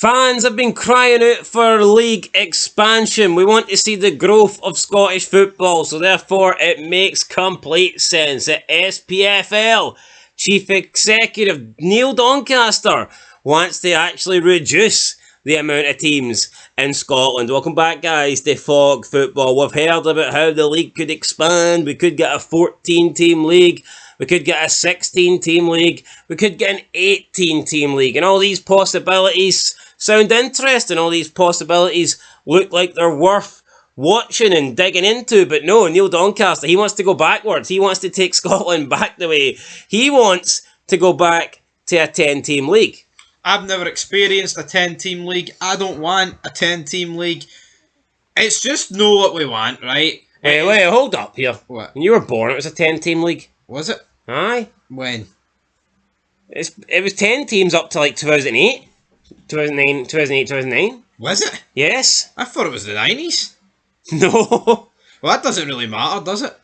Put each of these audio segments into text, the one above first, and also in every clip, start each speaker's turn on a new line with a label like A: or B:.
A: Fans have been crying out for league expansion. We want to see the growth of Scottish football, so therefore it makes complete sense that Spfl Chief Executive Neil Doncaster wants to actually reduce the amount of teams in Scotland. Welcome back, guys, to Fog Football. We've heard about how the league could expand. We could get a 14-team league. We could get a 16-team league. We could get an 18-team league. And all these possibilities sound interesting. All these possibilities look like they're worth watching and digging into. But no, Neil Doncaster, he wants to go backwards. He wants to take Scotland back the way. He wants to go back to a 10-team league.
B: I've never experienced a 10-team league. I don't want a 10-team league. It's just know what we want, right?
A: Hey, wait, hold up here.
B: What?
A: When you were born, it was a 10-team league.
B: Was it?
A: Aye.
B: When?
A: It was 10 teams up to like 2008. 2008, 2009.
B: Was it?
A: Yes.
B: I thought it was the 90s.
A: No.
B: Well, that doesn't really matter, does it?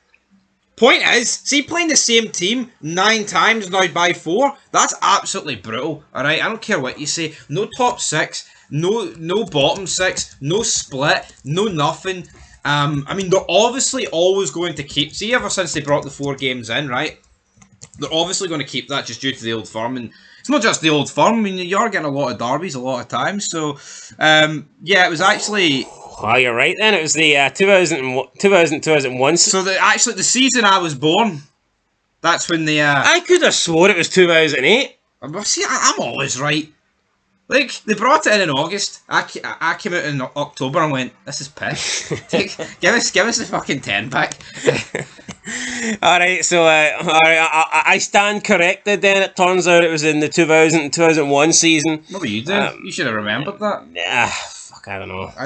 B: Point is, see, playing the same team 9 times now by 4, that's absolutely brutal, alright? I don't care what you say. No top 6, no bottom 6, no split, no nothing. I mean, they're obviously always going to keep... See, ever since they brought the 4 games in, right? They're obviously going to keep that just due to the old firm. And it's not just the old firm. I mean, you are getting a lot of derbies a lot of times. So, yeah, it was actually...
A: Oh, you're right then. It was the 2001.
B: So, the season I was born, that's when the...
A: I could have swore it was 2008.
B: See, I'm always right. Like, they brought it in August. I came out in October and went, this is piss. give us the fucking 10 back.
A: Alright, so I stand corrected then. It turns out it was in the 2001 season.
B: What were you doing? You should have remembered that.
A: I don't know.
B: I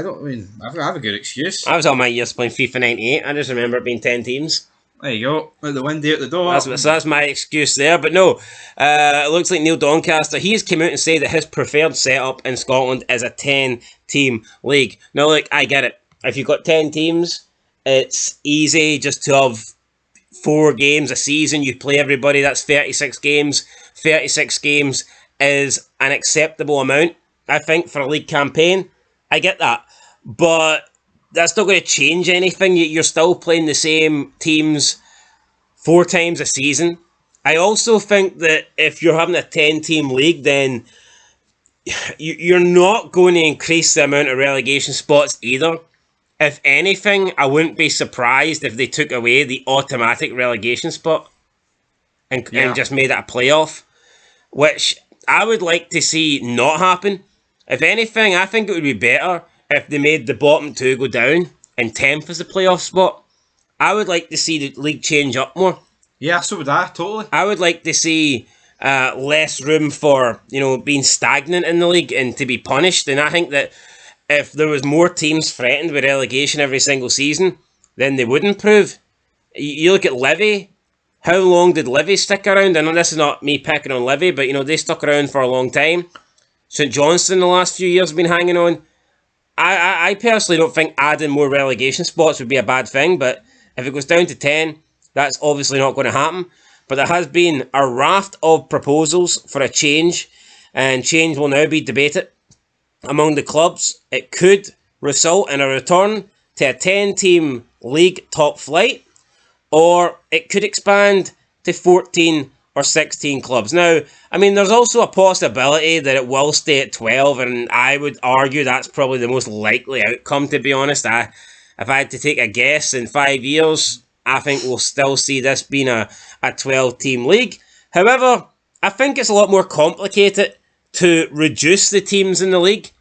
B: have a good excuse.
A: I was all my years playing FIFA 98. I just remember it being 10 teams.
B: There you go. Out the window, out the door.
A: So that's my excuse there. But no, it looks like Neil Doncaster, he's come out and said that his preferred setup in Scotland is a 10-team league. Now, look, I get it. If you've got 10 teams, it's easy just to have 4 games a season. You play everybody. That's 36 games. 36 games is an acceptable amount, I think, for a league campaign. I get that. But that's not going to change anything. You're still playing the same teams 4 times a season. I also think that if you're having a 10-team league, then you're not going to increase the amount of relegation spots either. If anything, I wouldn't be surprised if they took away the automatic relegation spot and just made it a playoff, which I would like to see not happen. If anything, I think it would be better if they made the bottom 2 go down and 10th is the playoff spot. I would like to see the league change up more.
B: Yeah, so would I, totally.
A: I would like to see less room for, being stagnant in the league and to be punished. And I think that if there was more teams threatened with relegation every single season, then they would improve. You look at Livy. How long did Livy stick around? I know this is not me picking on Livy, but they stuck around for a long time. St Johnstone the last few years have been hanging on. I personally don't think adding more relegation spots would be a bad thing, but if it goes down to 10, that's obviously not going to happen. But there has been a raft of proposals for a change, and change will now be debated among the clubs. It could result in a return to a 10-team league top flight, or it could expand to 14 or 16 clubs. Now, I mean, there's also a possibility that it will stay at 12, and I would argue that's probably the most likely outcome, to be honest. If I had to take a guess, in 5 years, I think we'll still see this being a 12-team league. However, I think it's a lot more complicated to reduce the teams in the league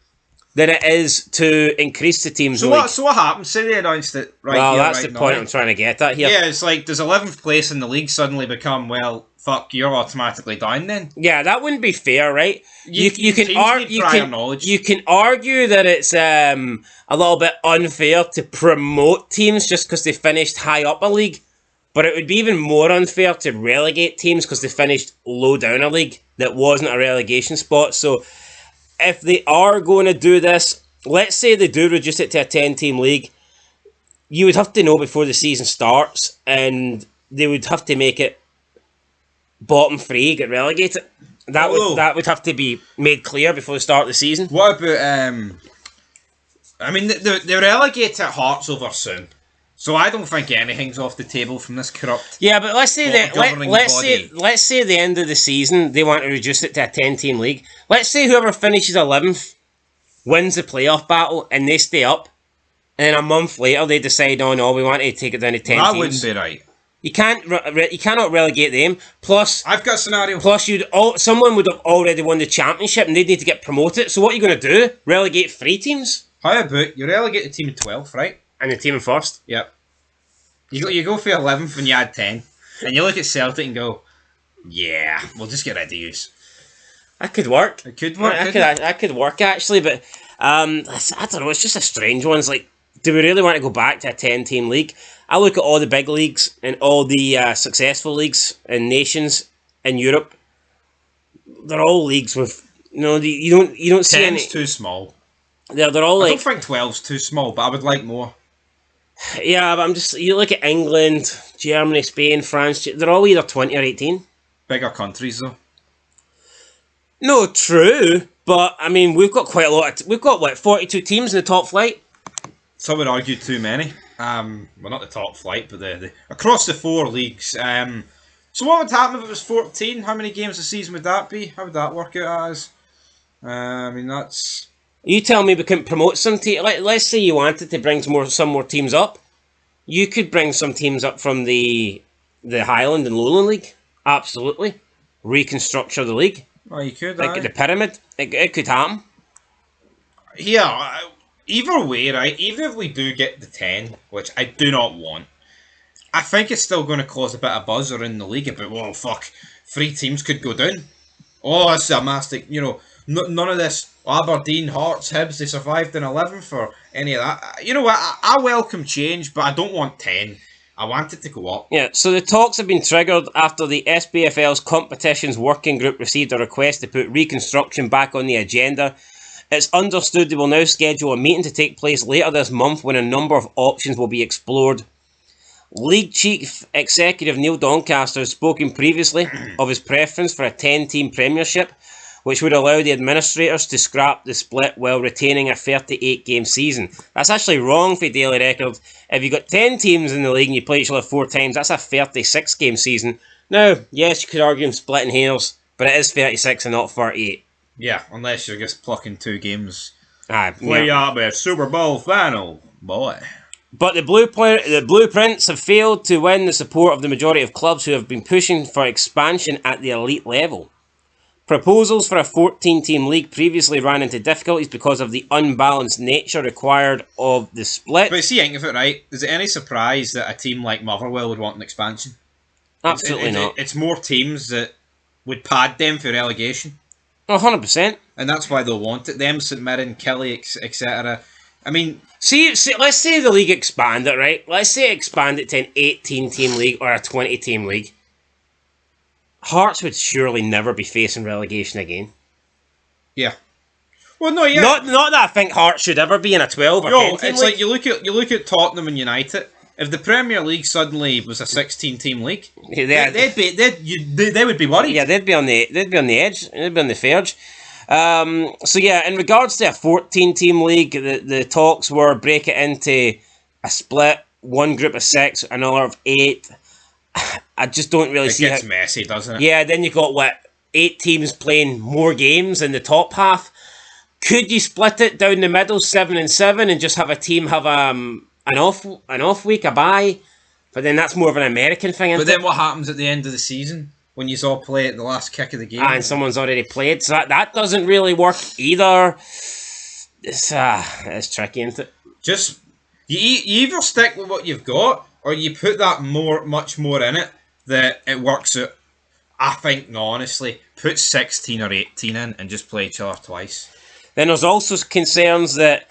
A: than it is to increase the teams in the league.
B: So what happens? Say they announced it right
A: well,
B: here,
A: that's
B: right
A: the point
B: now.
A: I'm trying to get at here.
B: Yeah, it's like, does 11th place in the league suddenly become, well, fuck, you're automatically down then?
A: Yeah, that wouldn't be fair, right? You can argue that it's a little bit unfair to promote teams just because they finished high up a league, but it would be even more unfair to relegate teams because they finished low down a league that wasn't a relegation spot. So if they are going to do this, let's say they do reduce it to a 10-team league, you would have to know before the season starts, and they would have to make it bottom 3 get relegated. That would have to be made clear before the start of the season.
B: What about I mean, they relegate at Hearts over soon, so I don't think anything's off the table from this corrupt.
A: Yeah, but let's say that
B: body.
A: let's say at the end of the season they want to reduce it to a 10-team league. Let's say whoever finishes 11th wins the playoff battle and they stay up, and then a month later they decide, oh no, we want to take it down to 10
B: That
A: teams.
B: wouldn't be right.
A: You cannot relegate them. Plus,
B: I've got a scenario.
A: Plus, someone would have already won the championship and they'd need to get promoted. So what are you going to do? Relegate 3 teams?
B: How about you relegate the team in 12th, right?
A: And the team in first?
B: Yep. You go for 11th when you add 10, and you look at Celtic and go, yeah, we'll just get rid of yous.
A: That could work.
B: It could work.
A: That could work actually, but I don't know. It's just a strange one. It's like, do we really want to go back to a 10-team league? I look at all the big leagues and all the successful leagues and nations in Europe. They're all leagues with you don't see any.
B: 10's too small.
A: They're all
B: I
A: like.
B: don't think 12's too small, but I would like more.
A: Yeah, but you look at England, Germany, Spain, France. They're all either 20 or 18.
B: Bigger countries though.
A: No, true, but I mean we've got quite a lot. We've got 42 teams in the top flight.
B: Some would argue too many. Well, not the top flight, but the across the 4 leagues. So what would happen if it was 14? How many games a season would that be? How would that work out as? I mean, that's...
A: You tell me we couldn't promote some teams. Let's say you wanted to bring some more teams up. You could bring some teams up from the Highland and Lowland League. Absolutely. Reconstruction the league.
B: Oh, you could,
A: like the pyramid. It could happen.
B: Yeah, either way, right, even if we do get the 10, which I do not want, I think it's still going to cause a bit of buzz around the league about, well, fuck, 3 teams could go down. Oh, it's a mastic, none of this Aberdeen, Hearts, Hibs, they survived in 11th or any of that. You know what, I welcome change, but I don't want 10. I want it to go up.
A: Yeah, so the talks have been triggered after the SPFL's competitions working group received a request to put Reconstruction back on the agenda. It's understood they will now schedule a meeting to take place later this month when a number of options will be explored. League Chief Executive Neil Doncaster has spoken previously of his preference for a 10-team Premiership, which would allow the administrators to scrap the split while retaining a 38-game season. That's actually wrong for Daily Record. If you've got 10 teams in the league and you play each other 4 times, that's a 36-game season. Now, yes, you could argue I'm splitting hairs, but it is 36 and not 38.
B: Yeah, unless you're just plucking 2 games.
A: We
B: are the Super Bowl final, boy.
A: But the Blueprints have failed to win the support of the majority of clubs who have been pushing for expansion at the elite level. Proposals for a 14-team league previously ran into difficulties because of the unbalanced nature required of the split.
B: But see, think of it right, is it any surprise that a team like Motherwell would want an expansion?
A: Absolutely not.
B: It's more teams that would pad them for relegation.
A: 100%.
B: And that's why they'll want it. Them, St Mirren, Kelly, etc. I mean...
A: See, let's say the league expand it, right? Let's say expand it to an 18-team league or a 20-team league. Hearts would surely never be facing relegation again.
B: Yeah. Well, no, yeah.
A: Not that I think Hearts should ever be in a 12 or 10-team league.
B: It's like you look at Tottenham and United. If the Premier League suddenly was a 16-team league, they would be worried.
A: Yeah, they'd be on the edge. They'd be on the verge. So yeah, in regards to a 14-team league, the talks were break it into a split, one group of 6, another of 8. I just don't really see
B: it gets messy, doesn't it?
A: Yeah, then you got 8 teams playing more games in the top half. Could you split it down the middle, 7 and 7, and just have a team have an off week, a bye? But then that's more of an American thing.
B: But then what happens at the end of the season when you all play at the last kick of the game?
A: And someone's already played, so that doesn't really work either. It's tricky, isn't it?
B: Just you either stick with what you've got, or you put that much more in it that it works out. I think, no, honestly, put 16 or 18 in and just play each other twice.
A: Then there's also concerns that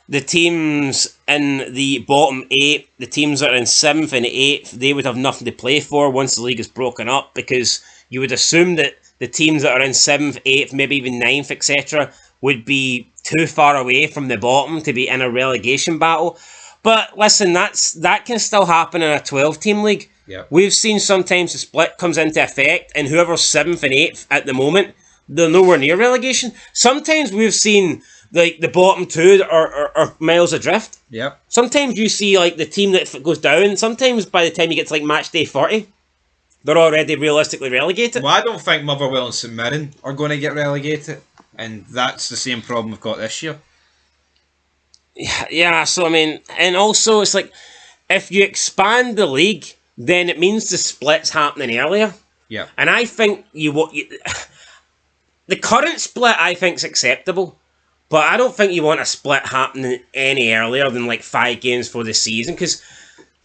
A: the teams in the bottom 8, the teams that are in 7th and 8th, they would have nothing to play for once the league is broken up, because you would assume that the teams that are in 7th, 8th, maybe even 9th, etc., would be too far away from the bottom to be in a relegation battle. But listen, that can still happen in a 12-team league.
B: Yep.
A: We've seen sometimes the split comes into effect, and whoever's 7th and 8th at the moment they're nowhere near relegation. Sometimes we've seen like the bottom two are miles adrift.
B: Yep.
A: Sometimes you see like the team that goes down. Sometimes by the time you get to like match day 40, they're already realistically relegated.
B: Well, I don't think Motherwell and St Mirren are going to get relegated, and that's the same problem we've got this year.
A: Yeah, so I mean, and also it's like if you expand the league, then it means the split's happening earlier.
B: Yeah.
A: And I think the current split I think is acceptable, but I don't think you want a split happening any earlier than like 5 games for the season, because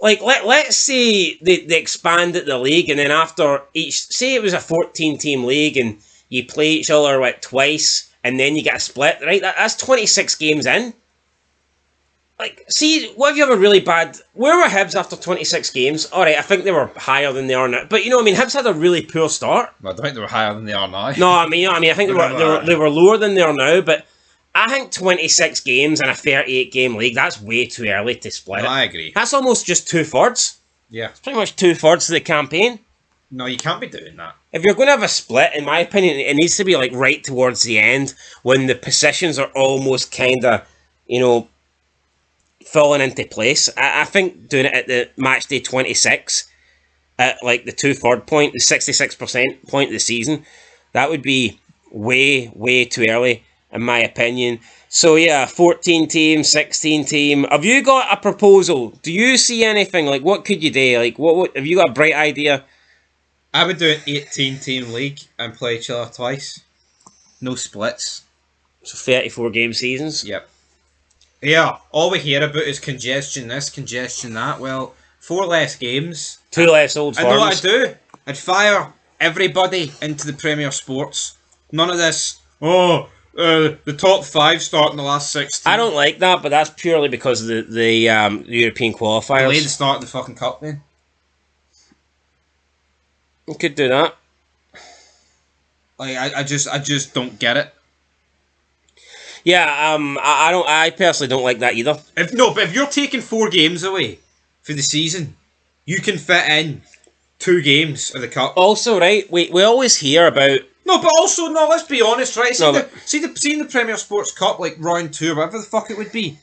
A: like let's say they expanded the league, and then after each, say it was a 14-team league and you play each other twice and then you get a split, right? That's 26 games in. Like, see, what if you have a really bad... Where were Hibs after 26 games? Alright, I think they were higher than they are now. But, you know what I mean? Hibs had a really poor start.
B: Well, I don't think they were higher than they are now.
A: No, I mean, I think they were lower than they are now, but I think 26 games in a 38-game league, that's way too early to split it.
B: I agree.
A: That's almost just 2/3.
B: Yeah.
A: It's pretty much 2/3 of the campaign.
B: No, you can't be doing that.
A: If you're going to have a split, in my opinion, it needs to be like right towards the end, when the positions are almost kind of, you know, falling into place. I think doing it at the match day 26, at like the 2/3 point, the 66% point of the season, that would be way, way too early, in my opinion. So yeah, 14 team, 16 team. Have you got a proposal? Do you see anything? Like, what could you do? Like, what have you got a bright idea?
B: I would do an 18-team league and play each other twice. No splits.
A: So 34 game seasons.
B: Yep. Yeah, all we hear about is congestion this, congestion that. Well, 4 less games.
A: 2 less old
B: I
A: firms.
B: know what I'd do. I'd fire everybody into the Premier Sports. None of this, the top 5 start in the last 16.
A: I don't like that, but that's purely because of the European qualifiers.
B: Delay the start of the fucking cup then.
A: We could do that.
B: Like, I just don't get it.
A: Yeah, I personally don't like that either.
B: But if you're taking 4 games away for the season, you can fit in 2 games of the cup.
A: Also, right, we always hear about...
B: No, but also, no, let's be honest, right? See
A: No,
B: the Premier Sports Cup, like round 2 or whatever the fuck it would be.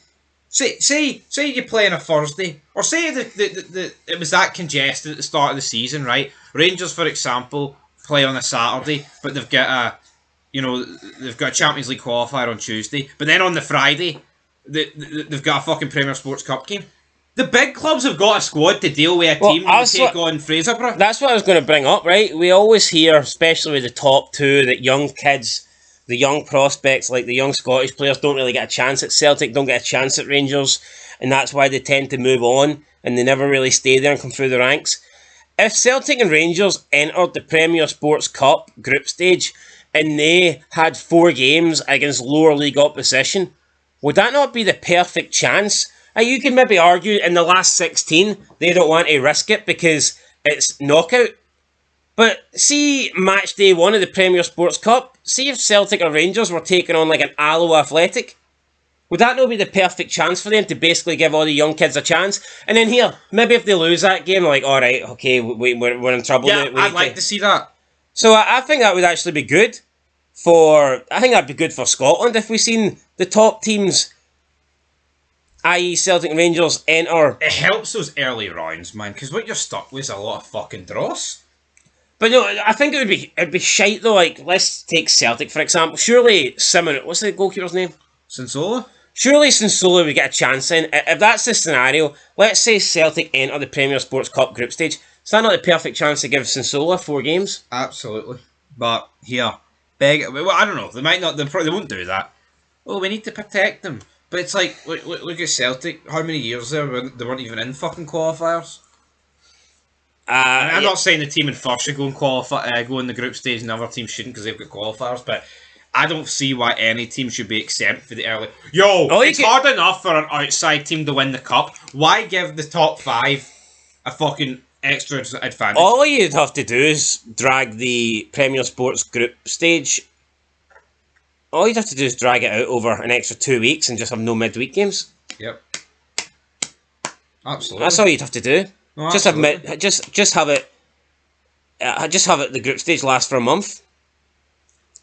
B: Say you play on a Thursday, or say it was that congested at the start of the season, right? Rangers, for example, play on a Saturday, but they've got a Champions League qualifier on Tuesday, but then on the Friday, they've got a fucking Premier Sports Cup game. The big clubs have got a squad to deal with a team that take on Fraserburgh.
A: That's what I was going to bring up, right? We always hear, especially with the top 2, that young kids, the young prospects, like the young Scottish players, don't really get a chance at Celtic, don't get a chance at Rangers, and that's why they tend to move on, and they never really stay there and come through the ranks. If Celtic and Rangers entered the Premier Sports Cup group stage, and they had 4 games against lower league opposition, would that not be the perfect chance? You can maybe argue in the last 16, they don't want to risk it because it's knockout. But see match day 1 of the Premier Sports Cup, see if Celtic or Rangers were taking on like an Alloa Athletic, would that not be the perfect chance for them to basically give all the young kids a chance? And then here, maybe if they lose that game, like, alright, okay, we're in trouble.
B: Yeah, I'd like to see that.
A: So I think that would actually be good I think that'd be good for Scotland if we seen the top teams, i.e. Celtic and Rangers, enter.
B: It helps those early rounds, man, because what you're stuck with is a lot of fucking draws.
A: But no, I think it'd be shite though. Like, let's take Celtic for example. Surely Simon, what's the goalkeeper's name?
B: Sinsola?
A: Surely Sinsola would get a chance in. If that's the scenario, let's say Celtic enter the Premier Sports Cup group stage. Is that not the perfect chance to give Sinsola 4 games?
B: Absolutely. But here, well, I don't know. They might not. They won't do that. Oh, we need to protect them. But it's like, look at Celtic. How many years they weren't even in fucking qualifiers? I'm not saying the team in first should go and go in the group stage, and the other team shouldn't because they've got qualifiers. But I don't see why any team should be exempt for the early. It's hard enough for an outside team to win the cup. Why give the top 5 a fucking extra advantage?
A: All you'd have to do is drag the Premier Sports group stage. All you'd have to do is drag it out over an extra 2 weeks and just have no midweek games.
B: Yep. Absolutely.
A: That's all you'd have to do.
B: No,
A: just have it. Just have it. The group stage last for a month,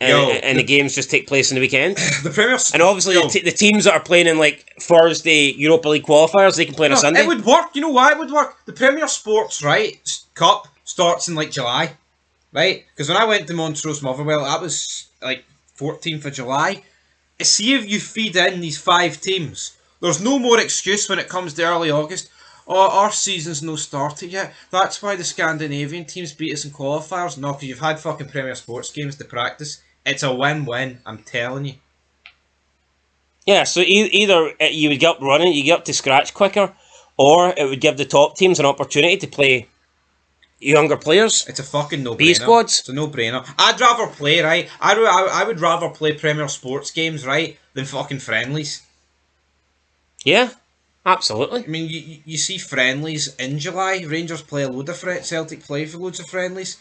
A: and the games just take place in the weekend.
B: The Premier,
A: and obviously the teams that are playing in like Thursday Europa League qualifiers, they can play on a Sunday.
B: It would work. You know why it would work? The Premier Sports Cup starts in like July, right? Because when I went to Montrose Motherwell, that was like 14th of July. See if you feed in these 5 teams. There's no more excuse when it comes to early August. Oh, our season's no started yet. That's why the Scandinavian teams beat us in qualifiers. No, because you've had fucking Premier Sports games to practice. It's a win-win, I'm telling you.
A: Yeah, so either you would get up running, you get up to scratch quicker, or it would give the top teams an opportunity to play younger players.
B: It's a fucking no-brainer.
A: B squads.
B: It's a no-brainer. I'd rather play, right? I would rather play Premier Sports games, right, than fucking friendlies.
A: Yeah, absolutely.
B: I mean, you see friendlies in July. Rangers play a load of Celtic play for loads of friendlies.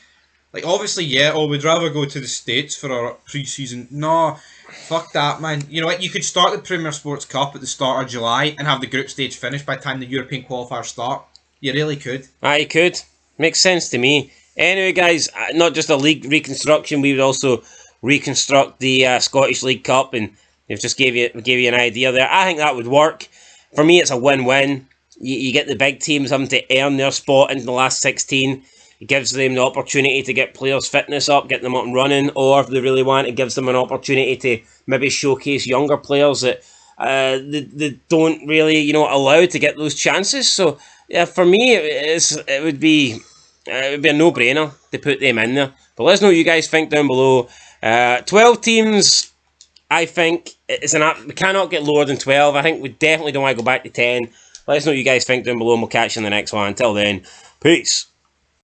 B: Like, obviously, yeah, we'd rather go to the States for our pre-season. No, fuck that, man. You know what? You could start the Premier Sports Cup at the start of July and have the group stage finished by the time the European qualifiers start. You really could.
A: You could. Makes sense to me. Anyway, guys, not just a league reconstruction, we would also reconstruct the Scottish League Cup, and they've just gave you an idea there. I think that would work. For me, it's a win-win. You get the big teams having to earn their spot into the last 16. It gives them the opportunity to get players' fitness up, get them up and running, or if they really want, it gives them an opportunity to maybe showcase younger players that they don't really, allow to get those chances. So, yeah, for me, it would be a no-brainer to put them in there. But let us know what you guys think down below. 12 teams, I think, we cannot get lower than 12. I think we definitely don't want to go back to 10. Let us know what you guys think down below, and we'll catch you in the next one. Until then, peace.